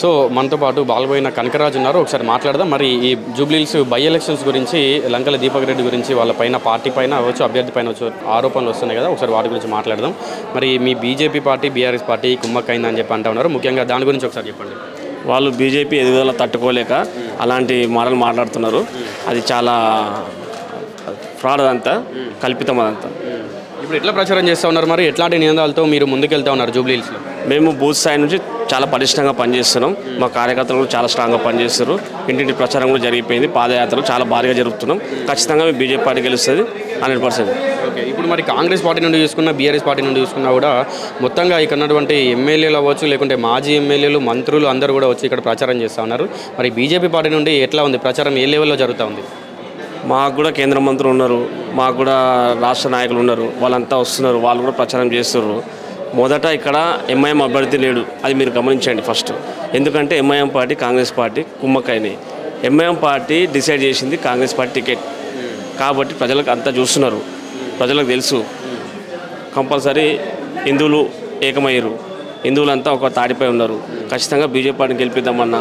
So మనతో పాటు బాలబోయిన కనకరాజు ఉన్నారు. ఒకసారి మాట్లాడదాం. మరి ఈ జూబ్లీహిల్స్ బై ఎలక్షన్స్ గురించి లంకల దీపక్ రెడ్డి గురించి వాళ్ళ పైన పార్టీ పైన అవ్వచ్చు, అభ్యర్థి పైన వచ్చు ఆరోపణలు వస్తున్నాయి కదా, ఒకసారి వాటి గురించి మాట్లాడదాం. మరి మీ బీజేపీ పార్టీ బీఆర్ఎస్ పార్టీ కుమ్మక్కైందని చెప్పి అంటూ ఉన్నారు. ముఖ్యంగా దాని గురించి ఒకసారి చెప్పండి. వాళ్ళు బీజేపీ ఎదుగుదల తట్టుకోలేక అలాంటి మాటలు మాట్లాడుతున్నారు. అది చాలా ఫ్రాడ్, అదంతా కల్పితం. అదంతా ఇప్పుడు ఎట్లా ప్రచారం చేస్తూ ఉన్నారు, మరి ఎట్లాంటి నినాదాలతో మీరు ముందుకెళ్తా ఉన్నారు జూబ్లీహిల్స్లో? మేము బూత్ స్థాయి నుంచి చాలా పటిష్టంగా పనిచేస్తున్నాం. మా కార్యకర్తలు కూడా చాలా స్ట్రాంగ్గా పనిచేస్తారు. ఇంటింటి ప్రచారం కూడా జరిగిపోయింది. పాదయాత్రలు చాలా భారీగా జరుపుతున్నాం. ఖచ్చితంగా మేము బీజేపీ పార్టీ గెలుస్తుంది 100%. ఓకే, ఇప్పుడు మరి కాంగ్రెస్ పార్టీ నుండి చూసుకున్నా, బీఆర్ఎస్ పార్టీ నుండి చూసుకున్నా కూడా మొత్తంగా ఇక్కడ ఉన్నటువంటి ఎమ్మెల్యేలు అవ్వచ్చు, లేకుంటే మాజీ ఎమ్మెల్యేలు, మంత్రులు అందరూ కూడా వచ్చి ఇక్కడ ప్రచారం చేస్తూ ఉన్నారు. మరి బీజేపీ పార్టీ నుండి ఎట్లా ఉంది ప్రచారం, ఏ లెవెల్లో జరుగుతూ ఉంది? మాకు కూడా కేంద్ర మంత్రులు ఉన్నారు, మాకు కూడా రాష్ట్ర నాయకులు ఉన్నారు. వాళ్ళంతా వస్తున్నారు, వాళ్ళు కూడా ప్రచారం చేస్తున్నారు. మొదట ఇక్కడ ఎంఐఎం అభ్యర్థి లేడు, అది మీరు గమనించండి ఫస్ట్. ఎందుకంటే ఎంఐఎం పార్టీ కాంగ్రెస్ పార్టీ కుమ్మక్కైనాయి. ఎంఐఎం పార్టీ డిసైడ్ చేసింది కాంగ్రెస్ పార్టీ టికెట్ కాబట్టి ప్రజలకు అంతా చూస్తున్నారు. ప్రజలకు తెలుసు కంపల్సరీ హిందువులు ఏకమయ్యారు. హిందువులంతా ఒక తాడిపై ఉన్నారు. ఖచ్చితంగా బీజేపీ పార్టీని గెలిపిద్దామన్న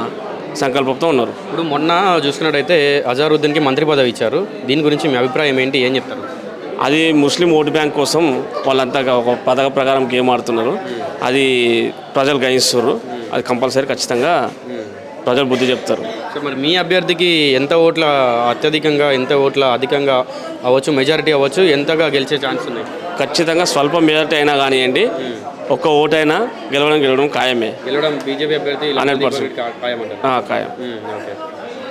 సంకల్పంతో ఉన్నారు. ఇప్పుడు మొన్న చూసుకున్నట్టయితే అజారుద్దీన్కి మంత్రి పదవి ఇచ్చారు. దీని గురించి మీ అభిప్రాయం ఏంటి, ఏం చెప్తారు? అది ముస్లిం ఓటు బ్యాంక్ కోసం వాళ్ళంతా ఒక పథక ప్రకారం గేమ్ ఆడుతున్నారు. అది ప్రజలు గ్రహిస్తున్నారు. అది కంపల్సరీ ఖచ్చితంగా ప్రజలు బుద్ధి చెప్తారు. సో మరి మీ అభ్యర్థికి ఎంత ఓట్ల అత్యధికంగా, ఎంత ఓట్ల అధికంగా అవ్వచ్చు, మెజారిటీ అవ్వచ్చు, ఎంతగా గెలిచే ఛాన్స్ ఉన్నాయి? ఖచ్చితంగా స్వల్ప మెజారిటీ అయినా కానివ్వండి, ఒక్క ఓటైనా గెలవడం ఖాయమే. గెలవడం బీజేపీ అభ్యర్థి 100% ఖాయం. ఓకే,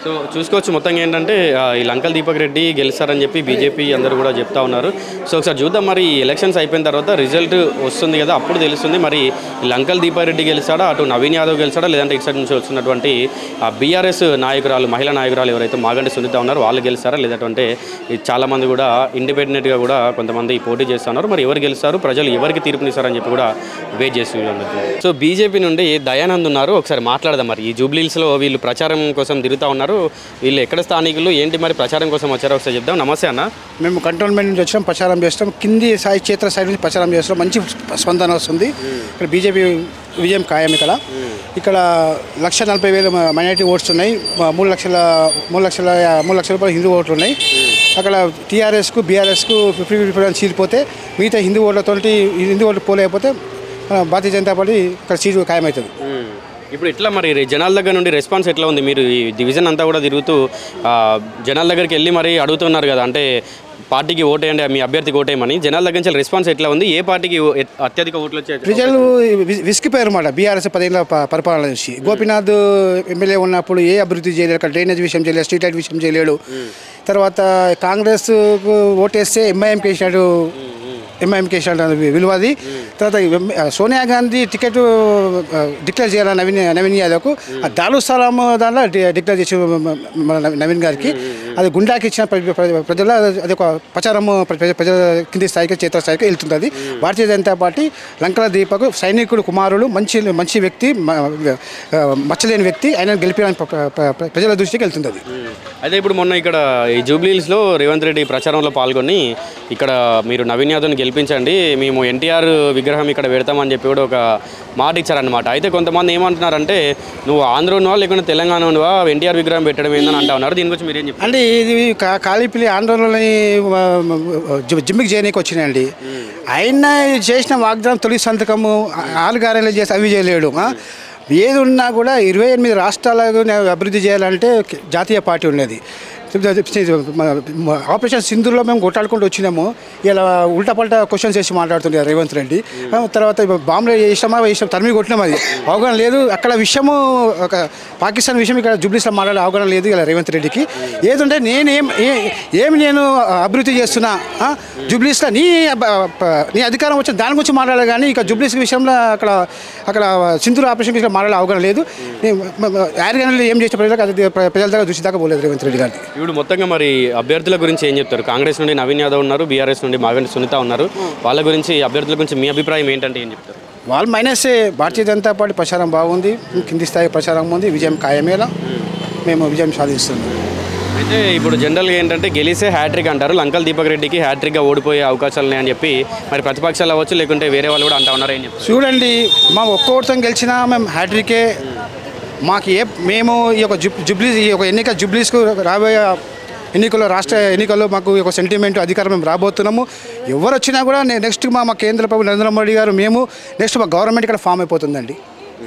సో చూసుకోవచ్చు మొత్తంగా ఏంటంటే ఈ లంకల దీపక్ రెడ్డి గెలుస్తారని చెప్పి బీజేపీ అందరూ కూడా చెప్తా ఉన్నారు. సో ఒకసారి చూద్దాం, మరి ఎలక్షన్స్ అయిపోయిన తర్వాత రిజల్ట్ వస్తుంది కదా, అప్పుడు తెలుస్తుంది మరి లంకల దీపక్ రెడ్డి గెలుస్తాడా, అటు నవీన్ యాదవ్ గెలుస్తాడా, లేదంటే ఇటు సైడ్ నుంచి వస్తున్నటువంటి బీఆర్ఎస్ నాయకురాలు, మహిళా నాయకురాలు ఎవరైతే మాగంటి సునీత ఉన్నారో వాళ్ళు గెలుస్తారా, లేదంటే చాలామంది కూడా ఇండిపెండెంట్గా కూడా కొంతమంది పోటీ చేస్తూ ఉన్నారు. మరి ఎవరు గెలుస్తారు, ప్రజలు ఎవరికి తీర్పునిస్తారని చెప్పి కూడా వెయిట్ చేస్తున్నారు. సో బీజేపీ నుండి దయానంద్ ఉన్నారు, ఒకసారి మాట్లాడదాం. మరి ఈ జూబ్లీహిల్స్లో వీళ్ళు ప్రచారం కోసం తిరుగుతూ ఉన్నారు. వీళ్ళు ఎక్కడ స్థానికులు, ఏంటి మరి ప్రచారం కోసం వచ్చారో ఒకసారి చెప్దాం. నమస్తే అన్న. మేము కంటోన్మెంట్ నుంచి వచ్చాం, ప్రచారం చేస్తాం. కింది స్థాయి క్షేత్ర స్థాయి నుంచి ప్రచారం చేస్తాం. మంచి స్పందన వస్తుంది. ఇక్కడ బీజేపీ విజయం ఖాయం. ఇక్కడ 1,40,000 మైనారిటీ ఓట్స్ ఉన్నాయి. 3 లక్షల రూపాయల హిందూ ఓట్లు ఉన్నాయి. అక్కడ టీఆర్ఎస్కు బీఆర్ఎస్కు 50% చీలిపోతే మిగతా హిందూ ఓట్లు పోలేకపోతే భారతీయ జనతా పార్టీ ఇక్కడ సీటు ఖాయమవుతుంది. ఇప్పుడు ఎట్లా మరి జనాల దగ్గర నుండి రెస్పాన్స్ ఎట్లా ఉంది? మీరు ఈ డివిజన్ అంతా కూడా తిరుగుతూ జనాల దగ్గరికి వెళ్ళి మరి అడుగుతున్నారు కదా, అంటే పార్టీకి ఓటేయండి, మీ అభ్యర్థికి ఓటేయమని. జనాల దగ్గర నుంచి రెస్పాన్స్ ఎట్లా ఉంది? ఏ పార్టీకి అత్యధిక ఓట్లు వచ్చాయి? ప్రజలు విసిగిపోయారు అన్నమాట. బీఆర్ఎస్ 10 ఏళ్ళ పరిపాలన నుంచి. గోపీనాథ్ ఎమ్మెల్యే ఉన్నప్పుడు ఏ అభివృద్ధి చేయలేడు, అక్కడ డ్రైనేజ్ విషయం చేయలేడు, స్ట్రీట్ లైట్ విషయం చేయలేడు. తర్వాత కాంగ్రెస్ ఓటేస్తే ఎంఐఎంకి వేసినట్టు విలువది. తర్వాత సోనియా గాంధీ టికెట్ డిక్లేర్ చేయాలని నవీన్ యాదవ్కు దారుస్థలం దాంట్లో డిక్లేర్ చేసి నవీన్ గారికి అది గుండాకి ఇచ్చిన ప్రజల అది ఒక ప్రచారం ప్రజల కింది స్థాయికి క్షేత్ర స్థాయికి వెళ్తుంది. భారతీయ జనతా పార్టీ లంకల దీపక్ సైనికుడు కుమారుడు, మంచి వ్యక్తి, మచ్చలేని వ్యక్తి, ఆయన గెలిపడానికి ప్రజల దృష్టికి వెళ్తుంది. అయితే ఇప్పుడు మొన్న ఇక్కడ ఈ జూబ్లీహిల్స్లో రేవంత్ రెడ్డి ప్రచారంలో పాల్గొని ఇక్కడ మీరు నవీన్ యాదవ్ని గెలిపించండి, మేము ఎన్టీఆర్ విగ్రహం ఇక్కడ పెడతామని చెప్పి కూడా ఒక మాట ఇచ్చారనమాట. అయితే కొంతమంది ఏమంటున్నారంటే, నువ్వు ఆంధ్రనువా లేకుంటే తెలంగాణనువా, ఎన్టీఆర్ విగ్రహం పెట్టడం ఏందని అంటా ఉన్నారు. దీని గురించి మీరేం చెప్పారు? అంటే ఇది కాళీపిల్లి ఆంధ్రలోని జిమ్మికి చేయడానికి వచ్చినాయండి. ఆయన చేసిన వాగ్దానం తొలి సంతకము 6 గ్యారెంటీలు చేసి అవి చేయలేడు. ఏది ఉన్నా కూడా 28 రాష్ట్రాలకు అభివృద్ధి చేయాలంటే జాతీయ పార్టీ ఉన్నది. ఆపరేషన్ సింధూర్లో మేము కొట్టాడుకుంటూ వచ్చినాము. ఇలా ఉల్టా పల్టా క్వశ్చన్స్ చేసి మాట్లాడుతుంది రేవంత్ రెడ్డి. తర్వాత బాంబులో ఇష్టం తరిమి కొట్టినాం, అది అవగాహన లేదు. అక్కడ విషయము ఒక పాకిస్తాన్ విషయం ఇక్కడ జూబ్లీస్లో మాట్లాడే అవగాహన లేదు ఇలా రేవంత్ రెడ్డికి. ఏదంటే నేను అభివృద్ధి చేస్తున్నా జూబ్లీస్లో, నీ అధికారం వచ్చిన దాని గురించి మాట్లాడాలి కానీ ఇక జూబ్లీస్ విషయంలో అక్కడ సింధూర్ ఆపరేషన్ విషయంలో మాట్లాడే అవగాహన లేదు. 6 గంటలు ఏం చేసిన ప్రజల దగ్గర దృష్టి దాకా పోలేదు రేవంత్ రెడ్డి గారికి. ఇప్పుడు మొత్తంగా మరి అభ్యర్థుల గురించి ఏం చెప్తారు? కాంగ్రెస్ నుండి నవీన్ యాదవ్ ఉన్నారు, బీఆర్ఎస్ నుండి మాగంటి సునీత ఉన్నారు. వాళ్ళ గురించి, అభ్యర్థుల గురించి మీ అభిప్రాయం ఏంటంటే ఏం చెప్తారు? వాళ్ళు మైనసే. భారతీయ జనతా పార్టీ ప్రచారం బాగుంది, కింది స్థాయి ప్రచారం ఉంది. విజయం ఖాయమేలా, మేము విజయం సాధిస్తున్నాం. అయితే ఇప్పుడు జనరల్గా ఏంటంటే గెలిసే హ్యాట్రిక్ అంటారు. లంకల దీపక్ రెడ్డికి హ్యాట్రిక్గా ఓడిపోయే అవకాశాలు ఉన్నాయని చెప్పి మరి ప్రతిపక్షాలు అవ్వచ్చు, లేకుంటే వేరే వాళ్ళు కూడా అంటా ఉన్నారు. ఏం చెప్తారు? చూడండి, మా ఒక్క ఓటుతో గెలిచినా మేము హ్యాట్రికే మాకు మేము ఈ యొక్క ఈ యొక్క జుబ్లీస్కు రాబోయే ఎన్నికల్లో రాష్ట్ర ఎన్నికల్లో మాకు ఒక సెంటిమెంట్ అధికారం మేము రాబోతున్నాము. ఎవరు వచ్చినా కూడా నెక్స్ట్ మా కేంద్ర ప్రభుత్వం నరేంద్ర మోడీ గారు మేము నెక్స్ట్ మా గవర్నమెంట్ ఇక్కడ ఫామ్ అయిపోతుందండి.